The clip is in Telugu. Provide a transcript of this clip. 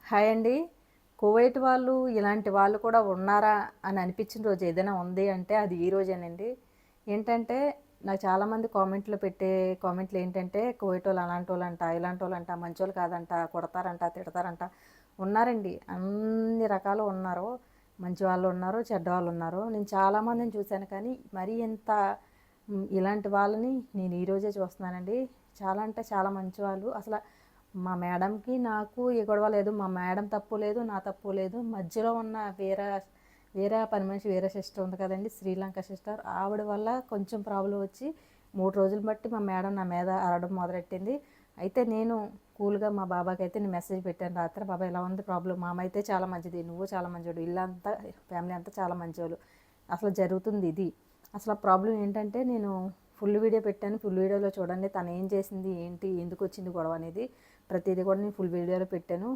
హాయ్ అండి. కువైట్ వాళ్ళు ఇలాంటి వాళ్ళు కూడా ఉన్నారా అని అనిపించిన రోజు ఏదైనా ఉంది అంటే అది ఈ రోజేనండి. ఏంటంటే నాకు చాలామంది కామెంట్లు పెట్టే కామెంట్లు ఏంటంటే కువైట్ వాళ్ళు అలాంటి వాళ్ళంట, ఇలాంటి వాళ్ళంట, మంచోళ్ళు కాదంట, కొడతారంట, తిడతారంట. ఉన్నారండి, అన్ని రకాలు ఉన్నారు. మంచి వాళ్ళు ఉన్నారు, చెడ్డవాళ్ళు ఉన్నారు. నేను చాలామందిని చూశాను కానీ మరీ ఇంత ఇలాంటి వాళ్ళని నేను ఈరోజే చూస్తున్నానండి. చాలా అంటే చాలా మంచి వాళ్ళు. అసలు మా మేడంకి నాకు ఏ గొడవ లేదు. మా మేడం తప్పు లేదు, నా తప్పు లేదు. మధ్యలో ఉన్న వేరే వేరే పని మనిషి, వేరే సిస్టర్ ఉంది కదండి, శ్రీలంక సిస్టర్, ఆవిడ వల్ల కొంచెం ప్రాబ్లం వచ్చి 3 రోజులు బట్టి మా మేడం నా మీద అరవడం మొదలెట్టింది. అయితే నేను కూల్గా మా బాబాకి అయితే నేను మెసేజ్ పెట్టాను రాత్రి, బాబా ఇలా ఉంది ప్రాబ్లం, మామ అయితే చాలా మంచిది, నువ్వు చాలా మంచివాడు, ఇల్లంతా ఫ్యామిలీ అంతా చాలా మంచివాళ్ళు, అసలు జరుగుతుంది ఇది. అసలు ప్రాబ్లం ఏంటంటే నేను ఫుల్ వీడియో పెట్టాను. ఫుల్ వీడియోలో చూడండి తను ఏం చేసింది, ఏంటి, ఎందుకు వచ్చింది గొడవ అనేది ప్రతిదీ కూడా నేను ఫుల్ వీడియోలో పెట్టాను.